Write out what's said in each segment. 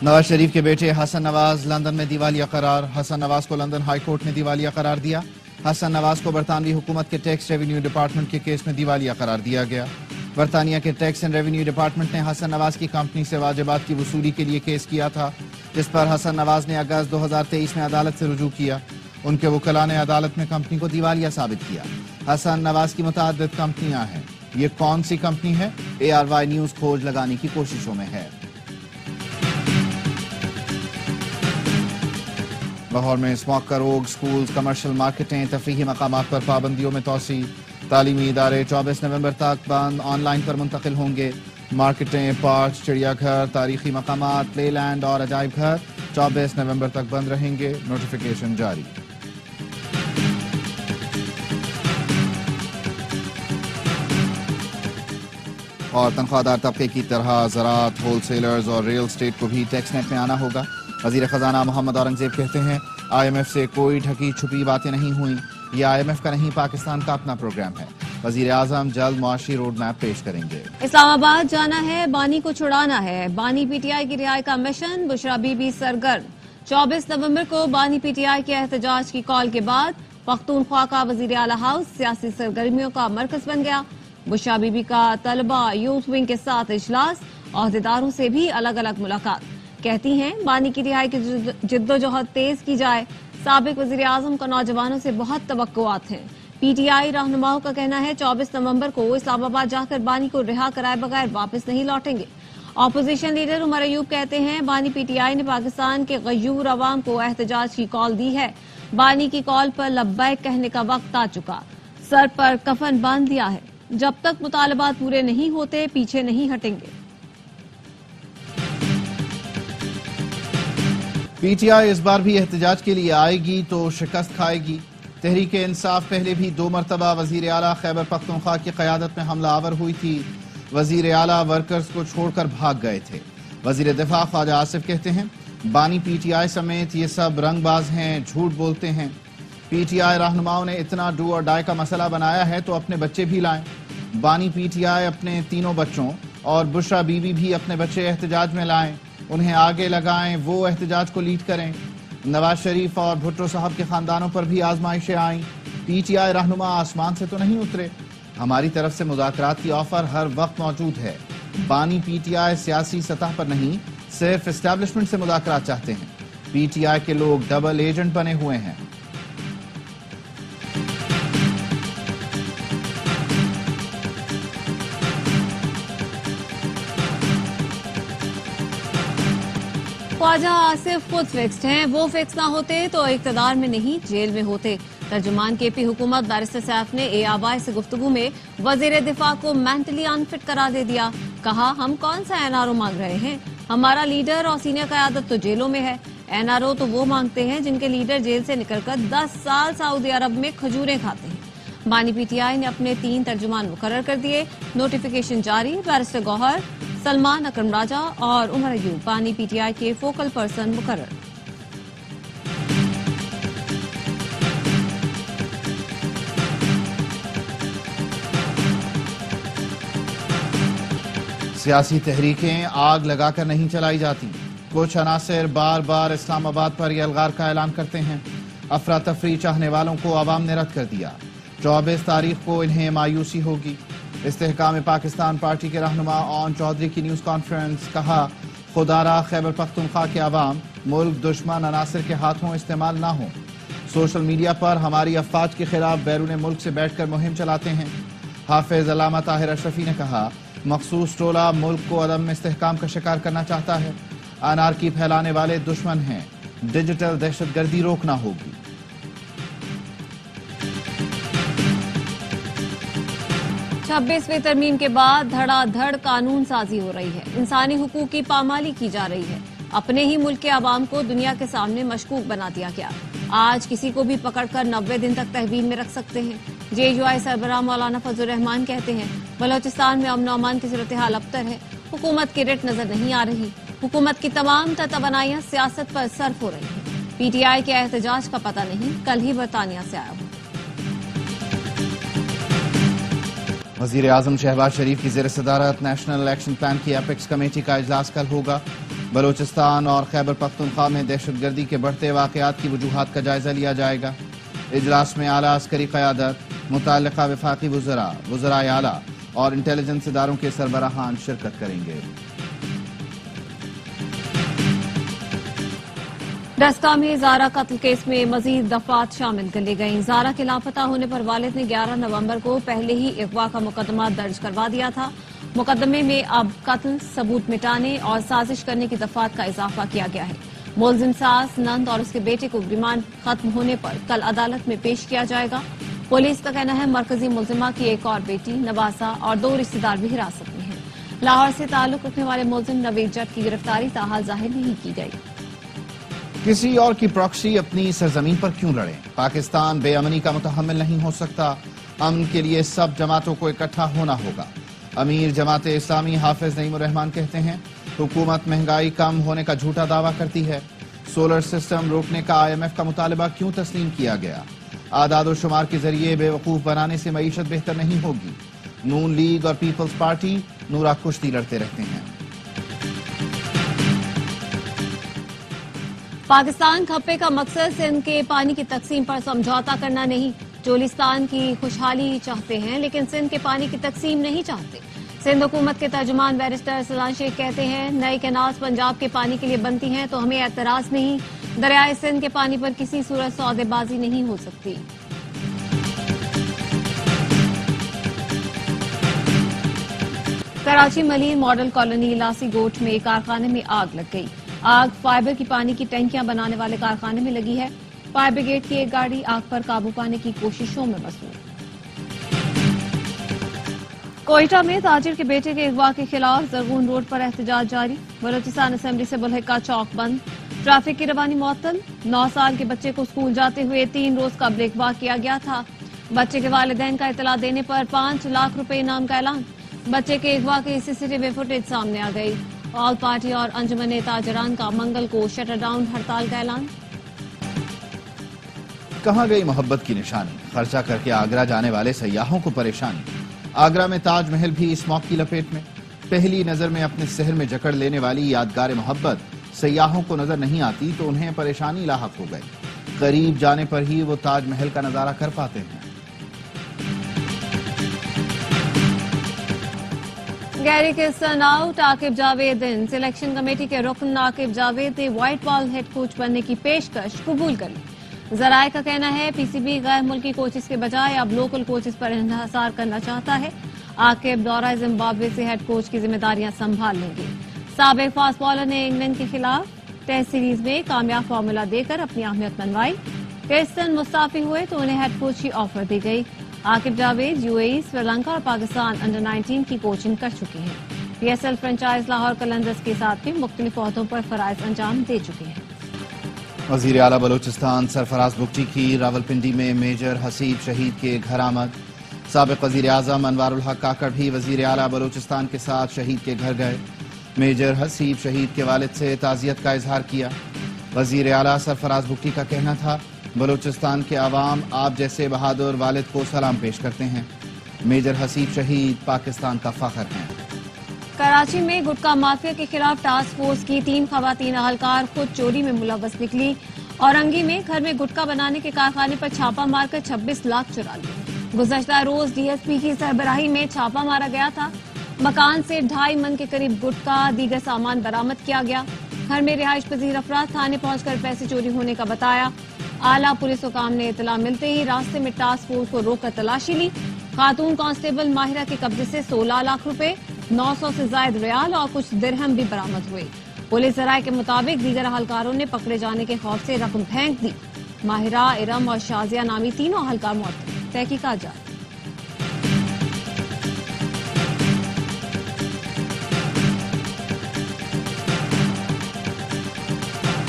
نواز شریف کے بیٹے حسن نواز لندن میں دیوالیہ قرار. حسن نواز کو لندن ہائی کورٹ نے دیوالیہ قرار دیا. حسن نواز کو برطانوی حکومت کے ٹیکس ریونیو ڈپارٹمنٹ کے کیس میں دیوالیہ قرار دیا گیا. برطانیہ کے ٹیکس اینڈ ریونیو ڈپارٹمنٹ نے حسن نواز کی کمپنی سے واجبات کی وصولی کے لیے کیس کیا تھا، جس پر حسن نواز نے اگست 2023 میں عدالت سے رجوع کیا. ان کے وکلاء نے عدالت میں کمپنی کو دیوالیہ ثابت کیا. حسن نواز کی متعدد کمپنیاں ہیں. یہ کون سی کمپنی ہے؟ ARY نیوز کھوج لگانے کی کوششوں میں ہے. لاہور میں اسموک کا روگ، سکولز، کمرشل مارکیٹیں، تفریحی مقامات پر پابندیوں میں توسیع. تعلیمی ادارے 24 نومبر تک بند، آن لائن پر منتقل ہوں گے. مارکیٹیں، پارکس، چڑیا گھر، تاریخی مقامات، پلے لینڈ اور عجائب گھر 24 نومبر تک بند رہیں گے. نوٹیفیکیشن جاری. اور تنخواہ دار طبقے کی طرح زراعت، ہول سیلرز اور ریل اسٹیٹ کو بھی ٹیکس نیٹ میں آنا ہوگا. وزیر خزانہ محمد اورنگزیب کہتے ہیں IMF سے کوئی ڈھکی چھپی باتیں نہیں ہوئیں. یہ IMF کا نہیں، پاکستان کا اپنا پروگرام ہے. وزیر اعظم جلد معاشی روڈ میپ پیش کریں گے. اسلام آباد جانا ہے، بانی کو چھڑانا ہے. بانی PTI کی رہائی کا مشن، بشرا بی بی سرگرم. 24 نومبر کو بانی PTI کے احتجاج کی کال کے بعد پختونخوا کا وزیر اعلی ہاؤس سیاسی سرگرمیوں کا مرکز بن گیا. بشرا بی بی کا طلبہ یوتھ ونگ کے ساتھ اجلاس، عہدیداروں سے بھی الگ الگ ملاقات. کہتی ہیں بانی کی رہائی کی جد و جہد تیز کی جائے. سابق وزیر اعظم کا نوجوانوں سے بہت توقعات ہیں. PTI رہنماؤں کا کہنا ہے 24 نومبر کو اسلام آباد جا کر بانی کو رہا کرائے بغیر واپس نہیں لوٹیں گے. اپوزیشن لیڈر عمر ایوب کہتے ہیں بانی PTI نے پاکستان کے غیور عوام کو احتجاج کی کال دی ہے. بانی کی کال پر لبیک کہنے کا وقت آ چکا. سر پر کفن باندھ دیا ہے. جب تک مطالبات پورے نہیں ہوتے پیچھے نہیں ہٹیں گے. PTI اس بار بھی احتجاج کے لیے آئے گی تو شکست کھائے گی. تحریک انصاف پہلے بھی 2 مرتبہ وزیر اعلیٰ خیبر پختونخوا کی قیادت میں حملہ آور ہوئی تھی. وزیر اعلیٰ ورکرز کو چھوڑ کر بھاگ گئے تھے. وزیر دفاع خواجہ آصف کہتے ہیں بانی PTI سمیت یہ سب رنگ باز ہیں، جھوٹ بولتے ہیں. PTI رہنماؤں نے اتنا ڈو اور ڈائی کا مسئلہ بنایا ہے تو اپنے بچے بھی لائیں. بانی PTI اپنے تینوں بچوں اور بشرا بی بی بھی اپنے بچے احتجاج میں لائیں. انہیں آگے لگائیں، وہ احتجاج کو لیڈ کریں. نواز شریف اور بھٹو صاحب کے خاندانوں پر بھی آزمائشیں آئیں. PTI رہنما آسمان سے تو نہیں اترے. ہماری طرف سے مذاکرات کی آفر ہر وقت موجود ہے. بانی PTI سیاسی سطح پر نہیں، صرف اسٹیبلشمنٹ سے مذاکرات چاہتے ہیں. PTI کے لوگ ڈبل ایجنٹ بنے ہوئے ہیں. خواجہ آصف خود فکسڈ ہیں. وہ فکس نہ ہوتے تو اقتدار میں نہیں جیل میں ہوتے. ترجمان KP حکومت بیرسٹر سیف نے ARY سے گفتگو میں وزیر دفاع کو مینٹلی انفٹ قرار دے دیا. کہا ہم کون سا NRO مانگ رہے ہیں؟ ہمارا لیڈر اور سینئر قیادت تو جیلوں میں ہے. NRO تو وہ مانگتے ہیں جن کے لیڈر جیل سے نکل کر 10 سال سعودی عرب میں کھجوریں کھاتے ہیں. بانی PTI نے اپنے 3 ترجمان مقرر کر دیے. نوٹیفیکیشن جاری. بیرسٹر گوہر، سلمان اکرم راجہ اور عمر ایوب بانی PTI کے فوکل پرسن مقرر. سیاسی تحریکیں آگ لگا کر نہیں چلائی جاتی. کچھ عناصر بار بار اسلام آباد پر یلغار کا اعلان کرتے ہیں. افراتفری چاہنے والوں کو عوام نے رد کر دیا. 24 تاریخ کو انہیں مایوسی ہوگی. استحکام پاکستان پارٹی کے رہنما اون چودھری کی نیوز کانفرنس. کہا خدا را خیبر پختونخوا کے عوام ملک دشمن عناصر کے ہاتھوں استعمال نہ ہوں. سوشل میڈیا پر ہماری افواج کے خلاف بیرون ملک سے بیٹھ کر مہم چلاتے ہیں. حافظ علامہ طاہر اشرفی نے کہا مخصوص ٹولہ ملک کو عدم استحکام کا شکار کرنا چاہتا ہے. انارکی پھیلانے والے دشمن ہیں. ڈیجیٹل دہشت گردی روکنا ہوگی. چھبیسویں ترمیم کے بعد دھڑا دھڑ قانون سازی ہو رہی ہے. انسانی حقوق کی پامالی کی جا رہی ہے. اپنے ہی ملک کے عوام کو دنیا کے سامنے مشکوک بنا دیا گیا. آج کسی کو بھی پکڑ کر 90 دن تک تحویل میں رکھ سکتے ہیں. JUI سربراہ مولانا فضل الرحمان کہتے ہیں بلوچستان میں امن و امان کی صورتحال ابتر ہے. حکومت کی رٹ نظر نہیں آ رہی. حکومت کی تمام توانائیاں سیاست پر صرف ہو رہی ہیں. PTI کے احتجاج کا پتہ نہیں کل ہی برطانیہ سے آیا ہوں. وزیر اعظم شہباز شریف کی زیر صدارت نیشنل الیکشن پلان کی اپیکس کمیٹی کا اجلاس کل ہوگا. بلوچستان اور خیبر پختونخوا میں دہشت گردی کے بڑھتے واقعات کی وجوہات کا جائزہ لیا جائے گا۔ اجلاس میں اعلیٰ عسکری قیادت، متعلقہ وفاقی وزراء، وزرائے اعلیٰ اور انٹیلیجنس اداروں کے سربراہان شرکت کریں گے۔ ڈسکا میں زارا قتل کیس میں مزید دفعات شامل کر لی گئیں۔ زارا کے لاپتہ ہونے پر والد نے 11 نومبر کو پہلے ہی اغوا کا مقدمہ درج کروا دیا تھا۔ مقدمے میں اب قتل، ثبوت مٹانے اور سازش کرنے کی دفعات کا اضافہ کیا گیا ہے۔ ملزم ساس، نند اور اس کے بیٹے کو ریمانڈ ختم ہونے پر کل عدالت میں پیش کیا جائے گا۔ پولیس کا کہنا ہے مرکزی ملزمہ کی ایک اور بیٹی نواسا اور 2 رشتہ دار بھی حراست میں ہیں۔ لاہور سے تعلق رکھنے والے ملزم نوید جٹ کی گرفتاری تاحال ظاہر نہیں کی گئی۔ کسی اور کی پراکسی اپنی سرزمین پر کیوں لڑے؟ پاکستان بے امنی کا متحمل نہیں ہو سکتا۔ امن کے لیے سب جماعتوں کو اکٹھا ہونا ہوگا۔ امیر جماعت اسلامی حافظ نعیم الرحمان کہتے ہیں حکومت مہنگائی کم ہونے کا جھوٹا دعویٰ کرتی ہے۔ سولر سسٹم روکنے کا IMF کا مطالبہ کیوں تسلیم کیا گیا؟ اعداد و شمار کے ذریعے بے وقوف بنانے سے معیشت بہتر نہیں ہوگی۔ نون لیگ اور پیپلز پارٹی نورا کشتی لڑتے رہتے ہیں۔ پاکستان کھپے کا مقصد سندھ کے پانی کی تقسیم پر سمجھوتا کرنا نہیں۔ چولستان کی خوشحالی چاہتے ہیں لیکن سندھ کے پانی کی تقسیم نہیں چاہتے۔ سندھ حکومت کے ترجمان بیرسٹر سلان شیخ کہتے ہیں نئی کینالز پنجاب کے پانی کے لیے بنتی ہیں تو ہمیں اعتراض نہیں۔ دریائے سندھ کے پانی پر کسی صورت سودے بازی نہیں ہو سکتی۔ کراچی ملیر ماڈل کالونی لاسی گوٹ میں کارخانے میں آگ لگ گئی۔ آگ فائبر کی پانی کی ٹینکیاں بنانے والے کارخانے میں لگی ہے۔ فائر بریگیڈ کی ایک گاڑی آگ پر قابو پانے کی کوششوں میں مصروف۔ کوئٹہ میں تاجر کے بیٹے کے اغوا کے خلاف زرغون روڈ پر احتجاج جاری۔ بلوچستان اسمبلی سے بلحقہ چوک بند، ٹریفک کی روانی معطل۔ 9 سال کے بچے کو اسکول جاتے ہوئے 3 روز کا بریک واک کیا گیا تھا۔ بچے کے والدین کا اطلاع دینے پر 5 لاکھ روپے انعام کا اعلان۔ بچے کے اغوا کی CCTV فوٹیج سامنے آ گئی۔ آل پارٹی اور انجمن تاجران کا منگل کو شٹر ڈاؤن ہڑتال کا اعلان۔ کہاں گئی محبت کی نشانی؟ خرچہ کر کے آگرہ جانے والے سیاحوں کو پریشانی۔ آگرہ میں تاج محل بھی اسموگ کی لپیٹ میں۔ پہلی نظر میں اپنے سحر میں جکڑ لینے والی یادگار محبت سیاحوں کو نظر نہیں آتی تو انہیں پریشانی لاحق ہو گئی۔ قریب جانے پر ہی وہ تاج محل کا نظارہ کر پاتے ہیں۔ گیری کرسٹن آؤٹ، عاقب جاوید ان۔ سلیکشن کمیٹی کے رکن عاقب جاوید نے وائٹ بال ہیڈ کوچ بننے کی پیشکش قبول کر لی۔ ذرائع کا کہنا ہے PCB غیر ملکی کوچز کے بجائے اب لوکل کوچز پر انحصار کرنا چاہتا ہے۔ عاقب دورہ زمبابوے سے ہیڈ کوچ کی ذمہ داریاں سنبھال لیں گے۔ سابق فاسٹ بالر نے انگلینڈ کے خلاف ٹیسٹ سیریز میں کامیاب فارمولا دے کر اپنی اہمیت منوائی۔ کرسٹن مستعفی ہوئے تو انہیں ہیڈ کوچ کی آفر دی گئی۔ عاقب جاوید UAE، سری لنکا اور پاکستان انڈر 19 کی کوچنگ کر چکے ہیں۔ PSL فرنچائز لاہور قلندرز کے ساتھ بھی مختلف عہدوں پر فرائض انجام دے چکے ہیں۔ وزیر اعلیٰ بلوچستان سرفراز بگٹی کی راولپنڈی میں میجر حسیب شہید کے گھر آمد۔ سابق وزیر اعظم انوار الحق کاکڑ بھی وزیر اعلیٰ بلوچستان کے ساتھ شہید کے گھر گئے۔ میجر حسیب شہید کے والد سے تعزیت کا اظہار کیا۔ وزیر اعلیٰ سرفراز بگٹی کا کہنا تھا بلوچستان کے عوام آپ جیسے بہادر والد کو سلام پیش کرتے ہیں۔ میجر حسیب شہید پاکستان کا فخر ہیں۔ کراچی میں گٹکا مافیا کے خلاف ٹاسک فورس کی 3 خواتین اہلکار خود چوری میں ملوث نکلی۔ اورنگی میں گھر میں گٹکا بنانے کے کارخانے پر چھاپا مار کر 26 لاکھ چرا لیے۔ گزشتہ روز DSP کی سربراہی میں چھاپا مارا گیا تھا۔ مکان سے 2.5 من کے قریب گٹکا دیگر سامان برآمد کیا گیا۔ گھر میں رہائش پذیر افراد تھانے پہنچ کر پیسے چوری ہونے کا بتایا۔ اعلیٰ پولیس حکام نے اطلاع ملتے ہی راستے میں ٹاسک فورس کو روک کر تلاشی لی۔ خاتون کانسٹیبل ماہرہ کے قبضے سے 16 لاکھ روپے، 900 سے زائد ریال اور کچھ درہم بھی برآمد ہوئے۔ پولیس ذرائع کے مطابق دیگر اہلکاروں نے پکڑے جانے کے خوف سے رقم پھینک دی۔ ماہرہ، ارم اور شازیہ نامی تینوں اہلکار معطل۔ تحقیقات جاری۔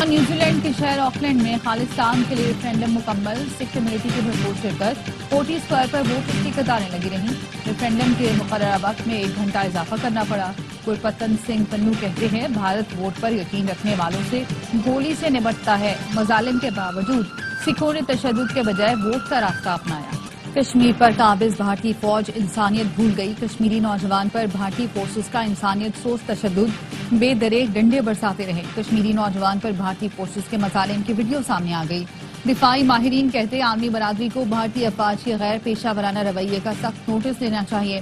نیوزی لینڈ کے شہر آکلینڈ میں خالصتان کے لیے ریفرینڈم مکمل، سکھ کمیونٹی کی بھرپور شرکت، کوٹی اسکوائر پر ووٹرز کی قطاریں لگی رہیں۔ ریفرینڈم کے مقررہ وقت میں 1 گھنٹہ اضافہ کرنا پڑا۔ گرپتن سنگھ پنو کہتے ہیں بھارت ووٹ پر یقین رکھنے والوں سے گولی سے نمٹتا ہے۔ مظالم کے باوجود سکھوں نے تشدد کے بجائے ووٹ کا راستہ اپنایا۔ کشمیر پر قابض بھارتی فوج انسانیت بھول گئی۔ کشمیری نوجوان پر بھارتی فورسز کا انسانیت سوز تشدد۔ بے دریغ ڈنڈے برساتے رہے۔ کشمیری نوجوان پر بھارتی فورسز کے مظالم کی ویڈیو سامنے آ گئی۔ دفاعی ماہرین کہتے عالمی برادری کو بھارتی افواج کے غیر پیشہ ورانہ رویے کا سخت نوٹس لینا چاہیے۔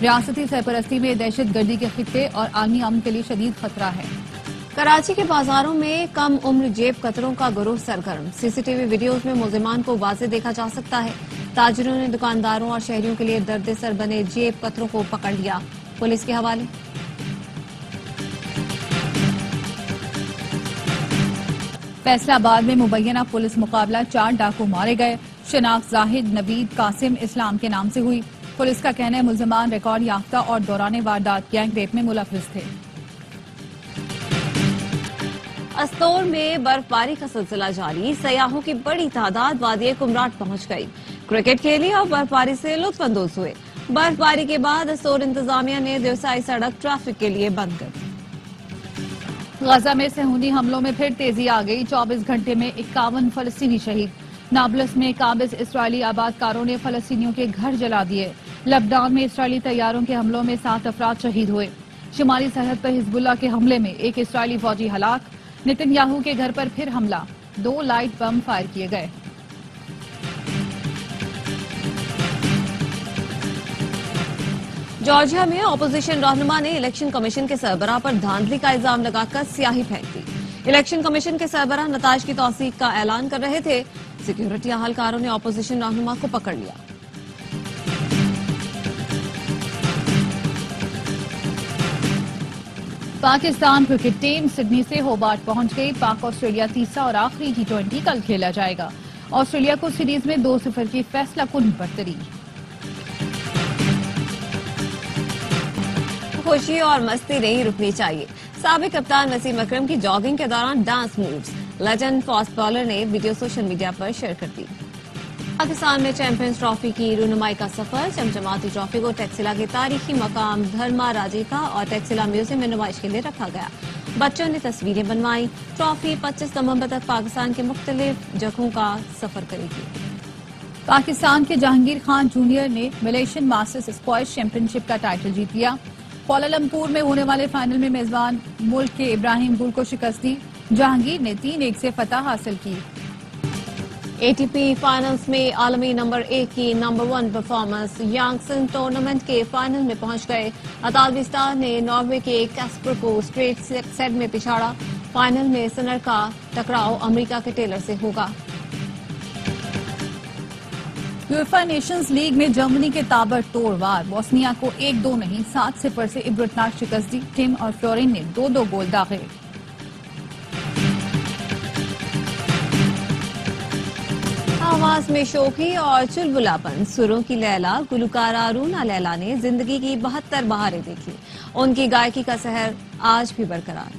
ریاستی سرپرستی میں دہشت گردی کے خطے اور عالمی امن کے لیے شدید خطرہ ہے۔ کراچی کے بازاروں میں کم عمر جیب کتروں کا گروہ سرگرم۔ سی سی ٹی وی ویڈیوز میں ملزمان کو واضح دیکھا جا سکتا ہے۔ تاجروں نے دکانداروں اور شہریوں کے لیے درد سر بنے جیب کتروں کو پکڑ لیا۔ پولیس کے حوالے۔ فیصلہ آباد میں مبینہ پولیس مقابلہ 4 ڈاکو مارے گئے۔ شناخت زاہد، نوید، قاسم اسلام کے نام سے ہوئی۔ پولیس کا کہنا ہے ملزمان ریکارڈ یافتہ اور دوران واردات گینگ ریپ میں ملوث تھے۔ استور میں برف باری کا سلسلہ جاری، سیاحوں کی بڑی تعداد وادی کمراٹ پہنچ گئی، کرکٹ کھیلی اور برف باری سے لطف اندوز ہوئے۔ برف باری کے بعد استور انتظامیہ نے دیوسائی سڑک ٹریفک کے لیے بند کر دی۔ غزہ میں صہیونی حملوں میں پھر تیزی آ گئی، 24 گھنٹے میں 51 فلسطینی شہید۔ نابلس میں قابض اسرائیلی آباد کاروں نے فلسطینیوں کے گھر جلا دیے۔ لبنان میں اسرائیلی طیاروں کے حملوں میں 7 افراد شہید ہوئے۔ شمالی سرحد پر حزب اللہ کے حملے میں ایک اسرائیلی فوجی ہلاک۔ نتن یاہو کے گھر پر پھر حملہ، 2 لائٹ بم فائر کیے گئے۔ جارجیا میں اپوزیشن رہنما نے الیکشن کمیشن کے سربراہ پر دھاندلی کا الزام لگا کر سیاہی پھینک دی۔ الیکشن کمیشن کے سربراہ نتائج کی توثیق کا اعلان کر رہے تھے، سیکیورٹی اہلکاروں نے اپوزیشن رہنما کو پکڑ لیا۔ پاکستان کرکٹ ٹیم سڈنی سے ہوبارٹ پہنچ گئی۔ پاک آسٹریلیا تیسرا اور آخری T20 کل کھیلا جائے گا۔ آسٹریلیا کو سیریز میں 2-0 کی فیصلہ کن برتری۔ خوشی اور مستی نہیں رکنی چاہیے، سابق کپتان وسیم اکرم کی جاگنگ کے دوران dance moves, legend fast bowler نے ویڈیو سوشل میڈیا پر شیئر کر دی۔ پاکستان میں چیمپئنز ٹرافی کی رونمائی کا سفر، چمچماتی ٹرافی کو ٹیکسلا کے تاریخی مقام دھرما راجی کا اور ٹیکسلا میوزیم میں نمائش کے لیے رکھا گیا۔ بچوں نے تصویریں بنوائیں۔ ٹرافی 25 نومبر تک پاکستان کے مختلف جگہوں کا سفر کرے گی۔ پاکستان کے جہانگیر خان جونیئر نے ملیشین ماسٹرز اسکواش چیمپئن شپ کا ٹائٹل جیت لیا۔ کوالالمپور میں ہونے والے فائنل میں میزبان ملک کے ابراہیم گل کو شکست دی۔ جہانگیر نے 3-1 سے فتح حاصل کی۔ ATP فائنلز میں عالمی نمبر 1 کی نمبر 1 پرفارمنس، یانگسن ٹورنامنٹ کے فائنل میں پہنچ گئے۔ اطالوی اسٹار نے ناروے کے کیسپر کو اسٹریٹ سیٹ میں پچھاڑا۔ فائنل میں سنر کا ٹکراؤ امریکہ کے ٹیلر سے ہوگا۔ یوفا نیشنز لیگ میں جرمنی کے تابڑ توڑ وار، بوسنیا کو 1-2 نہیں 7-0 سے عبرتناک شکست دی۔ ٹم اور فلورین نے 2-2 گول داغے۔ آواز میں شوخی اور چلبلاپن، سروں کی لیلا گلوکارہ رونا لیلا نے زندگی کی 72 بہاریں دیکھی۔ ان کی گائکی کا سحر آج بھی برقرار۔